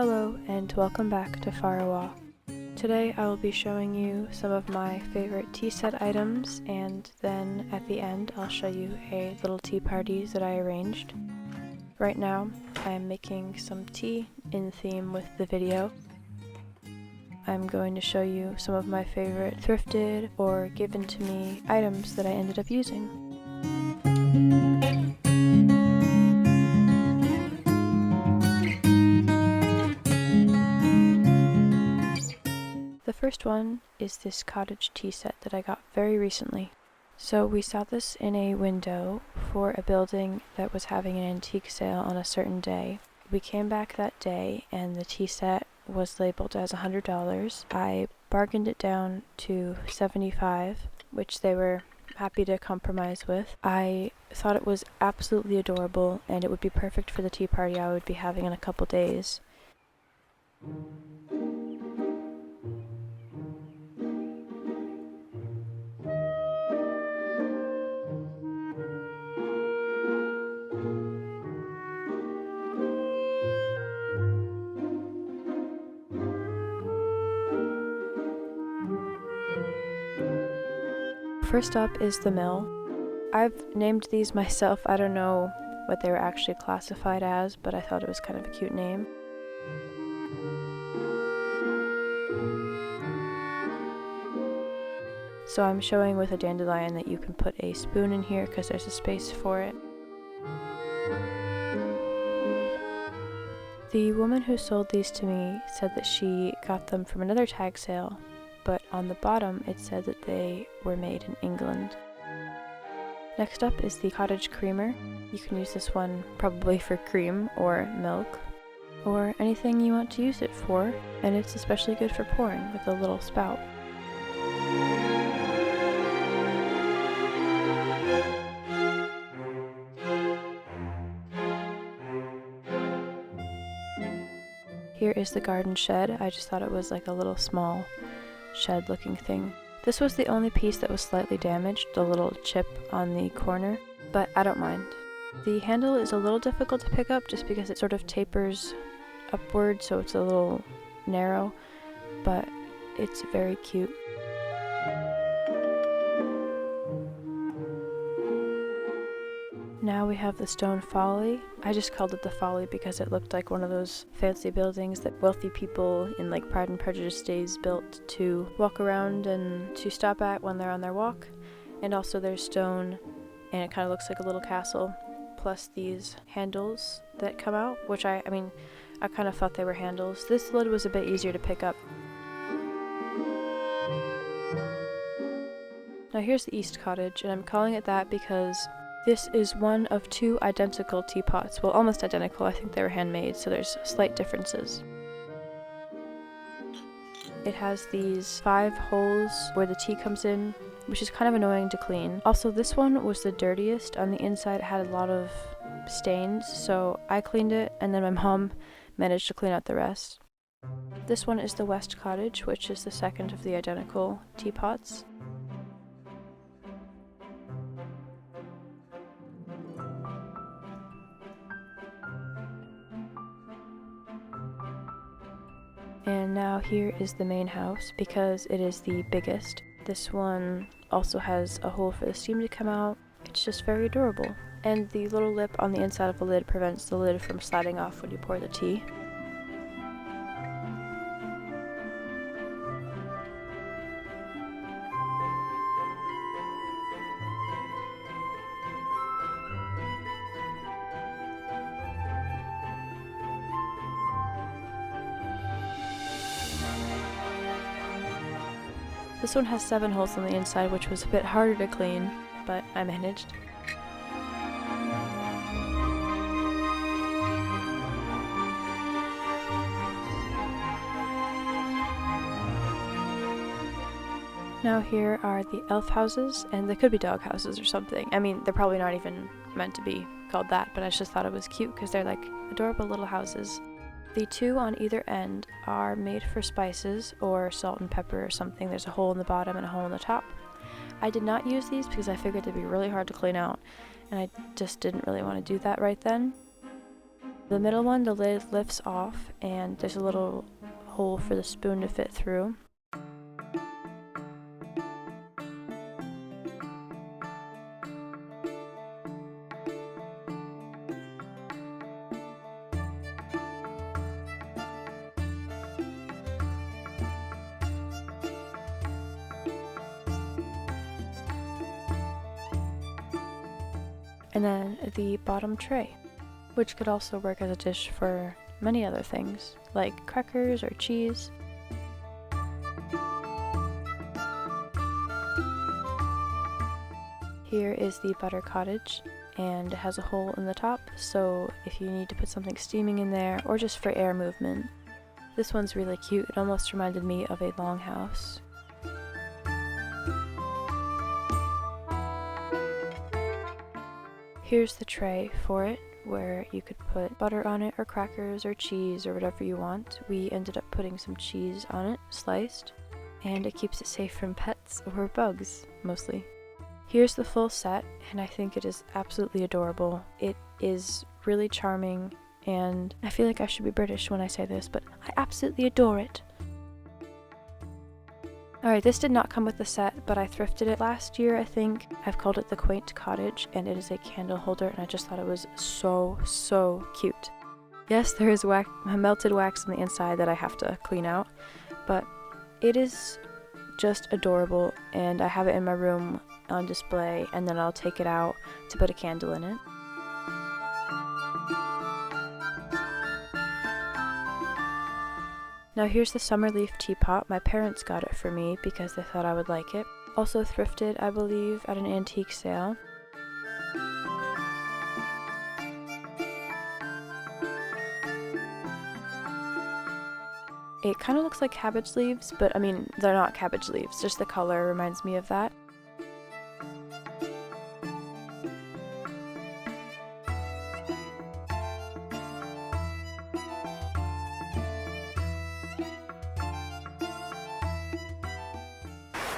Hello and welcome back to Farawa. Today I will be showing you some of my favorite tea set items, and then at the end I'll show you a little tea parties that I arranged. Right now I am making some tea in theme with the video. I'm going to show you some of my favorite thrifted or given to me items that I ended up using. The first one is this cottage tea set that I got very recently. So we saw this in a window for a building that was having an antique sale on a certain day. We came back that day and the tea set was labeled as $100. I bargained it down to $75, which they were happy to compromise with. I thought it was absolutely adorable and it would be perfect for the tea party I would be having in a couple days. First up is the mill. I've named these myself. I don't know what they were actually classified as, but I thought it was kind of a cute name. So I'm showing with a dandelion that you can put a spoon in here because there's a space for it. The woman who sold these to me said that she got them from another tag sale, but on the bottom it said that they were made in England. Next up is the cottage creamer. You can use this one probably for cream or milk or anything you want to use it for, and it's especially good for pouring with a little spout. Here is the garden shed. I just thought it was like a little small shed looking thing. This was the only piece that was slightly damaged, the little chip on the corner, but I don't mind. The handle is a little difficult to pick up just because it sort of tapers upward, so it's a little narrow, but it's very cute. Now we have the stone folly. I just called it the folly because it looked like one of those fancy buildings that wealthy people in like Pride and Prejudice days built to walk around and to stop at when they're on their walk. And also there's stone, and it kind of looks like a little castle, plus these handles that come out, which I kind of thought they were handles. This lid was a bit easier to pick up. Now here's the East Cottage, and I'm calling it that because this is one of two identical teapots. Well, almost identical. I think they were handmade, so there's slight differences. It has these 5 holes where the tea comes in, which is kind of annoying to clean. Also, this one was the dirtiest. On the inside, it had a lot of stains, so I cleaned it, and then my mom managed to clean out the rest. This one is the West Cottage, which is the second of the identical teapots. And now here is the main house because it is the biggest. This one also has a hole for the steam to come out. It's just very adorable. And the little lip on the inside of the lid prevents the lid from sliding off when you pour the tea. This one has 7 holes on the inside, which was a bit harder to clean, but I managed. Now here are the elf houses, and they could be dog houses or something. I mean, they're probably not even meant to be called that, but I just thought it was cute because they're like adorable little houses. The 2 on either end are made for spices or salt and pepper or something. There's a hole in the bottom and a hole in the top. I did not use these because I figured they'd be really hard to clean out, and I just didn't really want to do that right then. The middle one, the lid lifts off and there's a little hole for the spoon to fit through. And then the bottom tray, which could also work as a dish for many other things, like crackers or cheese. Here is the butter cottage, and it has a hole in the top, so if you need to put something steaming in there, or just for air movement. This one's really cute. It almost reminded me of a longhouse. Here's the tray for it, where you could put butter on it, or crackers, or cheese, or whatever you want. We ended up putting some cheese on it, sliced, and it keeps it safe from pets or bugs, mostly. Here's the full set, and I think it is absolutely adorable. It is really charming, and I feel like I should be British when I say this, but I absolutely adore it. Alright, this did not come with the set, but I thrifted it last year, I think. I've called it the Quaint Cottage, and it is a candle holder, and I just thought it was so cute. Yes, there is melted wax on the inside that I have to clean out, but it is just adorable, and I have it in my room on display, and then I'll take it out to put a candle in it. Now here's the summer leaf teapot. My parents got it for me because they thought I would like it. Also thrifted, I believe, at an antique sale. It kind of looks like cabbage leaves, but I mean, they're not cabbage leaves, just the color reminds me of that.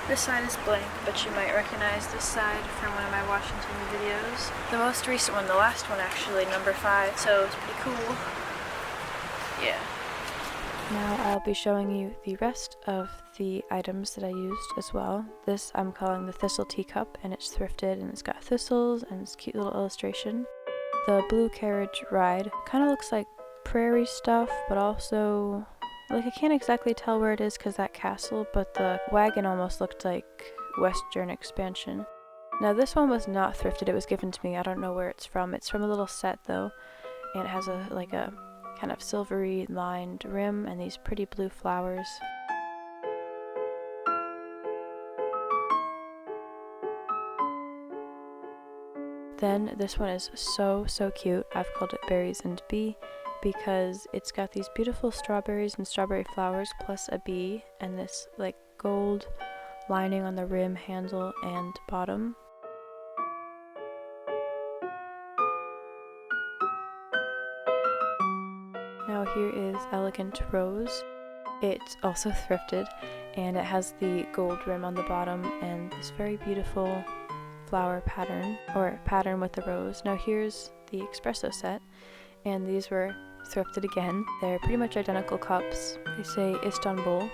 This side is blank, but you might recognize this side from one of my Washington videos. The most recent one, the last one actually, number 5, so it's pretty cool. Yeah. Now I'll be showing you the rest of the items that I used as well. This I'm calling the Thistle Teacup, and it's thrifted, and it's got thistles and this cute little illustration. The blue carriage ride kind of looks like prairie stuff, but also like I can't exactly tell where it is because that castle, but the wagon almost looked like Western expansion. Now this one was not thrifted, it was given to me. I don't know where it's from. It's from a little set though, and it has a kind of silvery lined rim and these pretty blue flowers. Then this one is so cute. I've called it Berries and Bee because it's got these beautiful strawberries and strawberry flowers plus a bee and this like gold lining on the rim, handle, and bottom. Now here is Elegant Rose. It's also thrifted, and it has the gold rim on the bottom and this very beautiful flower pattern, or pattern with the rose. Now here's the espresso set, and these were thrifted again. They're pretty much identical cups. They say Istanbul.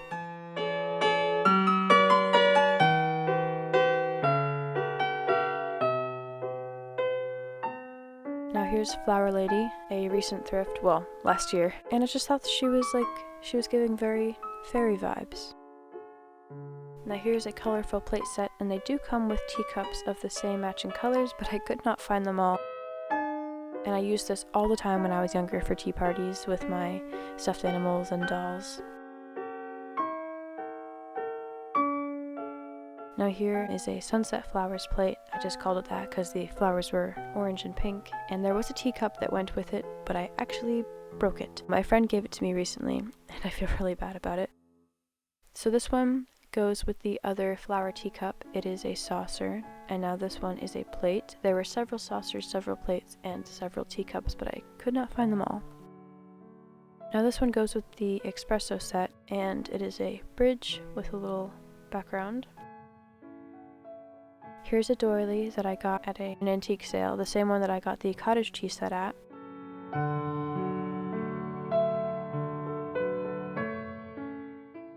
Now here's Flower Lady, a recent thrift, well, last year, and I just thought she was giving very fairy vibes. Now here's a colorful plate set, and they do come with teacups of the same matching colors, but I could not find them all. And I used this all the time when I was younger for tea parties with my stuffed animals and dolls. Now here is a sunset flowers plate. I just called it that because the flowers were orange and pink, and there was a teacup that went with it, but I actually broke it. My friend gave it to me recently, and I feel really bad about it. So this one goes with the other flower teacup. It is a saucer, and now this one is a plate. There were several saucers, several plates, and several teacups, but I could not find them all. Now this one goes with the espresso set, and it is a bridge with a little background. Here's a doily that I got at an antique sale, the same one that I got the cottage tea set at.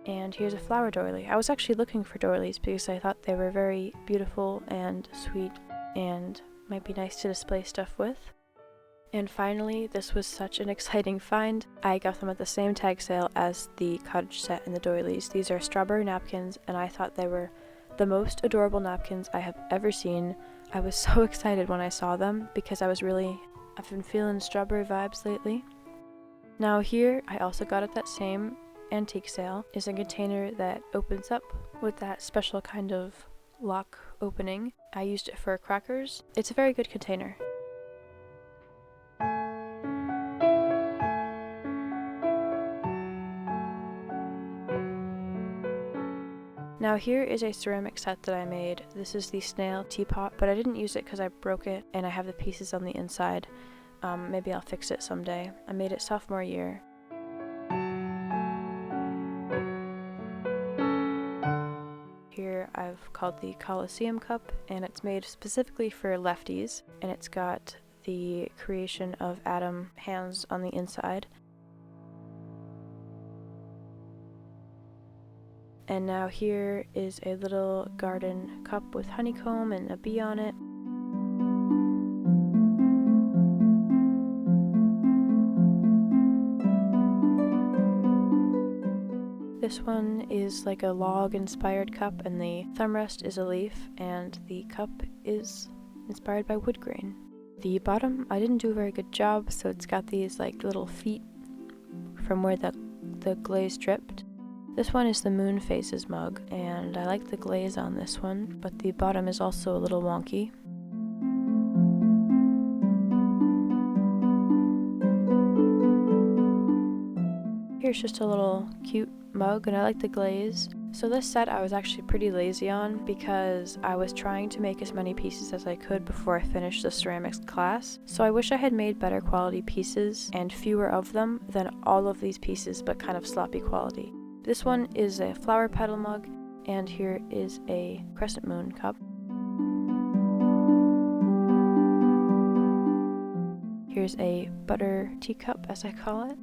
And here's a flower doily. I was actually looking for doilies because I thought they were very beautiful and sweet and might be nice to display stuff with. And finally, this was such an exciting find. I got them at the same tag sale as the cottage set and the doilies. These are strawberry napkins, and I thought they were the most adorable napkins I have ever seen. I was so excited when I saw them because I've been feeling strawberry vibes lately. Now here, I also got at that same antique sale, is a container that opens up with that special kind of lock opening. I used it for crackers. It's a very good container. Now here is a ceramic set that I made. This is the snail teapot, but I didn't use it because I broke it and I have the pieces on the inside. Maybe I'll fix it someday. I made it sophomore year. Here I've called the Colosseum cup, and it's made specifically for lefties, and it's got the creation of Adam hands on the inside. And now here is a little garden cup with honeycomb and a bee on it. This one is like a log-inspired cup, and the thumb rest is a leaf, and the cup is inspired by wood grain. The bottom, I didn't do a very good job, so it's got these like little feet from where the glaze dripped. This one is the moon phases mug, and I like the glaze on this one, but the bottom is also a little wonky. Here's just a little cute mug, and I like the glaze. So this set I was actually pretty lazy on because I was trying to make as many pieces as I could before I finished the ceramics class. So I wish I had made better quality pieces and fewer of them than all of these pieces, but kind of sloppy quality. This one is a flower petal mug, and here is a crescent moon cup. Here's a butter teacup, as I call it.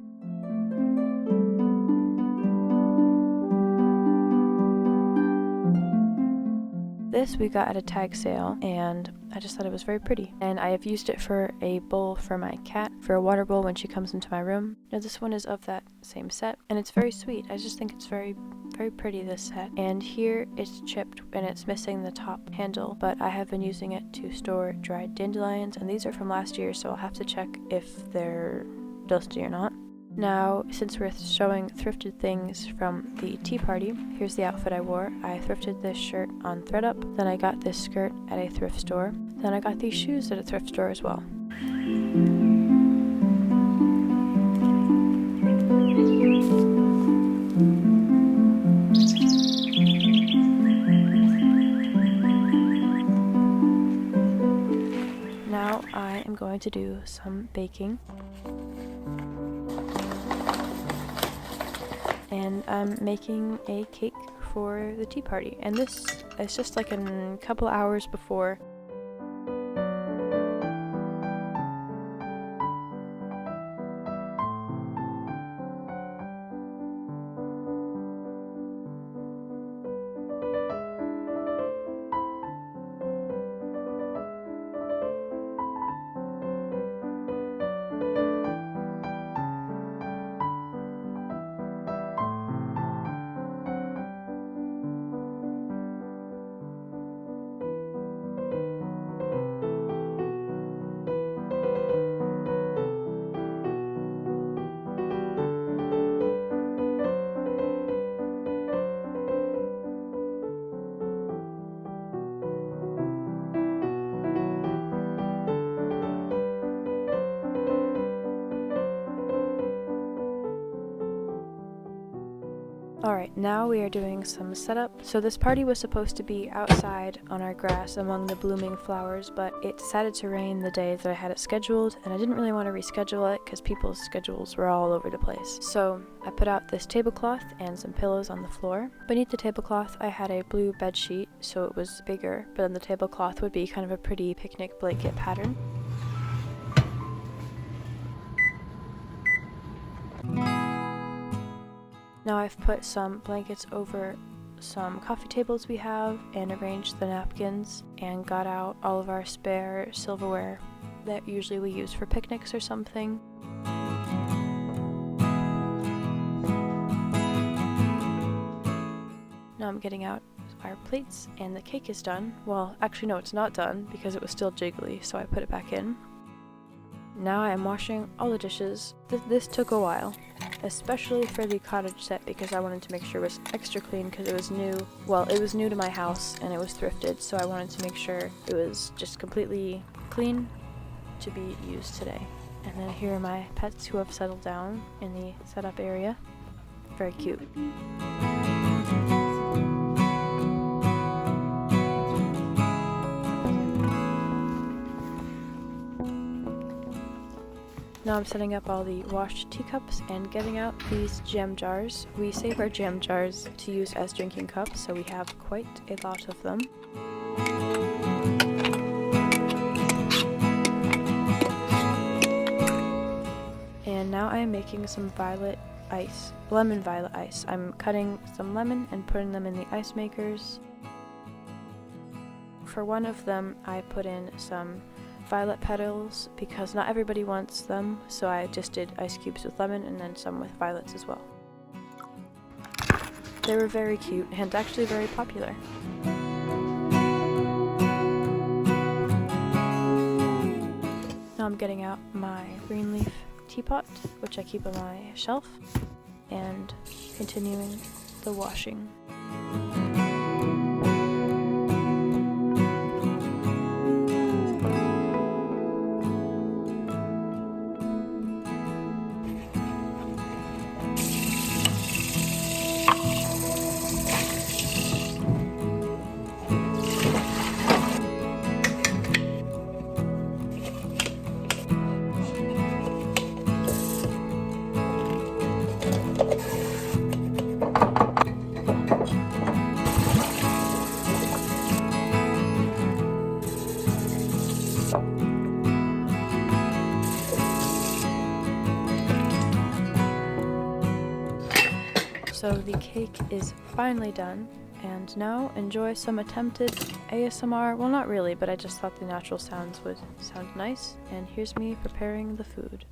This we got at a tag sale, and I just thought it was very pretty. And I have used it for a bowl for my cat, for a water bowl when she comes into my room. Now this one is of that same set, and it's very sweet. I just think it's very, very pretty, this set. And here it's chipped and it's missing the top handle, but I have been using it to store dried dandelions, and these are from last year, so I'll have to check if they're dusty or not. Now, since we're showing thrifted things from the tea party, here's the outfit I wore. I thrifted this shirt on ThreadUp, then I got this skirt at a thrift store, then I got these shoes at a thrift store as well. Now I am going to do some baking. And I'm making a cake for the tea party, and this is just like a couple hours before. Alright, now we are doing some setup. So this party was supposed to be outside on our grass among the blooming flowers, but it decided to rain the day that I had it scheduled, and I didn't really want to reschedule it because people's schedules were all over the place. So I put out this tablecloth and some pillows on the floor. Beneath the tablecloth I had a blue bed sheet, so it was bigger, but then the tablecloth would be kind of a pretty picnic blanket pattern. Now I've put some blankets over some coffee tables we have and arranged the napkins and got out all of our spare silverware that usually we use for picnics or something. Now I'm getting out our plates and the cake is done. Well, actually no, it's not done because it was still jiggly, so I put it back in. Now I am washing all the dishes. This took a while, especially for the cottage set because I wanted to make sure it was extra clean because it was new. Well, it was new to my house and it was thrifted, so I wanted to make sure it was just completely clean to be used today. And then here are my pets who have settled down in the setup area. Very cute. Now I'm setting up all the washed teacups and getting out these jam jars. We save our jam jars to use as drinking cups, so we have quite a lot of them. And now I am making some lemon violet ice. I'm cutting some lemon and putting them in the ice makers. For one of them, I put in some violet petals because not everybody wants them, so I just did ice cubes with lemon and then some with violets as well. They were very cute and actually very popular. Now I'm getting out my green leaf teapot, which I keep on my shelf, and continuing the washing. So the cake is finally done, and now enjoy some attempted ASMR. Well, not really, but I just thought the natural sounds would sound nice, and here's me preparing the food.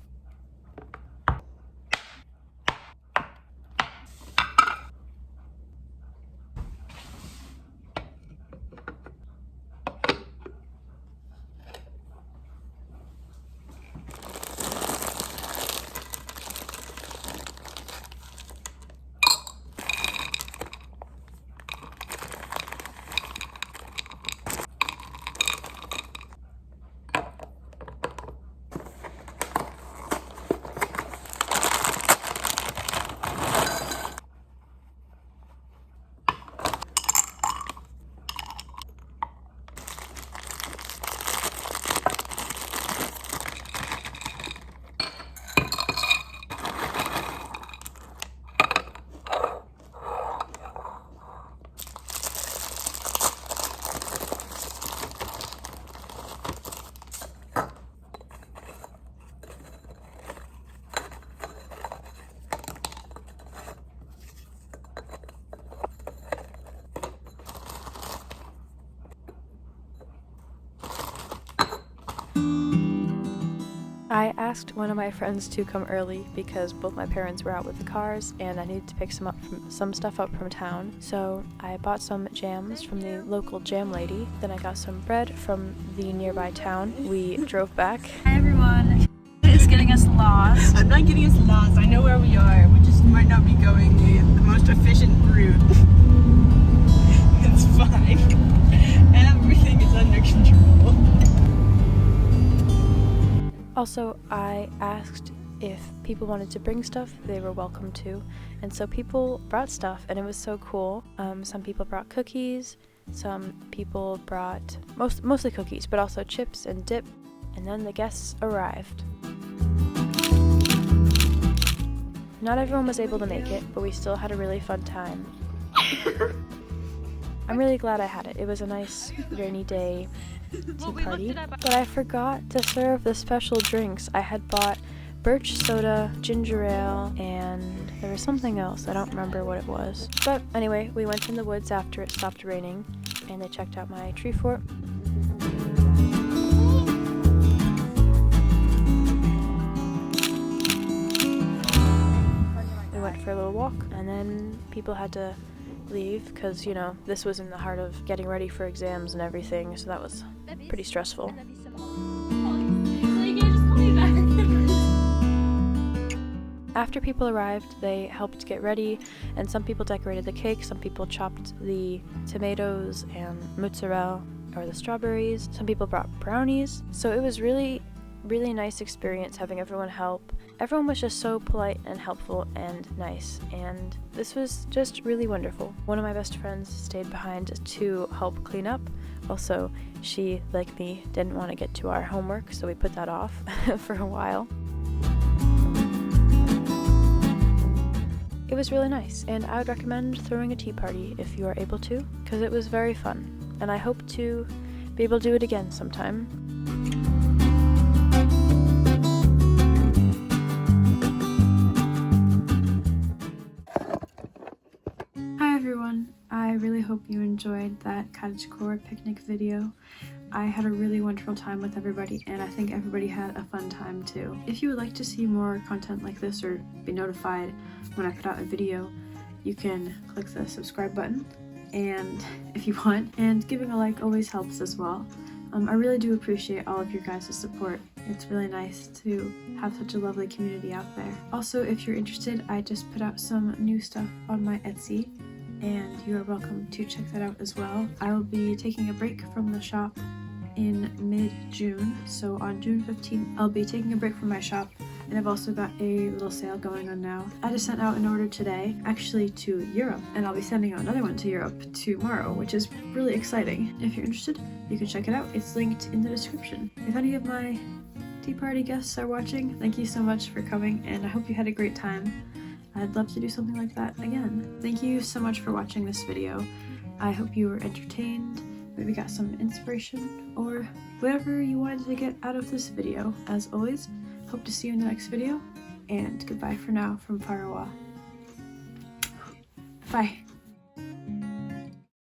I asked one of my friends to come early because both my parents were out with the cars and I needed to pick some stuff up from town. So I bought some jams from the local jam lady, then I got some bread from the nearby town. We drove back. Hi everyone, it's getting us lost. I'm not getting us lost, I know where we are. We just might not be going the most efficient route. It's fine. Everything is under control. Also, I asked if people wanted to bring stuff, they were welcome to. And so people brought stuff and it was so cool. Some people brought cookies, some people brought mostly cookies, but also chips and dip. And then the guests arrived. Not everyone was able to make it, but we still had a really fun time. I'm really glad I had it. It was a nice rainy day tea party. But I forgot to serve the special drinks. I had bought birch soda, ginger ale, and there was something else. I don't remember what it was. But anyway, we went in the woods after it stopped raining, and they checked out my tree fort. We went for a little walk, and then people had to leave because, you know, this was in the heart of getting ready for exams and everything, so that was pretty stressful. After people arrived, they helped get ready, and some people decorated the cake, some people chopped the tomatoes and mozzarella or the strawberries, some people brought brownies. So it was really nice experience having everyone help. Everyone was just so polite and helpful and nice, and this was just really wonderful. One of my best friends stayed behind to help clean up. Also, she, like me, didn't want to get to our homework, so we put that off for a while. It was really nice, and I would recommend throwing a tea party if you are able to, because it was very fun, and I hope to be able to do it again sometime. Hi everyone, I really hope you enjoyed that Cottagecore picnic video. I had a really wonderful time with everybody, and I think everybody had a fun time too. If you would like to see more content like this or be notified when I put out a video, you can click the subscribe button, and if you want, and giving a like always helps as well. I really do appreciate all of your guys' support. It's really nice to have such a lovely community out there. Also, if you're interested, I just put out some new stuff on my Etsy, and you are welcome to check that out as well. I will be taking a break from the shop in mid-June, so on June 15th I'll be taking a break from my shop, and I've also got a little sale going on now. I just sent out an order today, actually to Europe, and I'll be sending out another one to Europe tomorrow, which is really exciting. If you're interested, you can check it out. It's linked in the description. If any of my tea party guests are watching, thank you so much for coming, and I hope you had a great time. I'd love to do something like that again. Thank you so much for watching this video. I hope you were entertained, maybe got some inspiration, or whatever you wanted to get out of this video. As always, hope to see you in the next video, and goodbye for now from Farawa. Bye.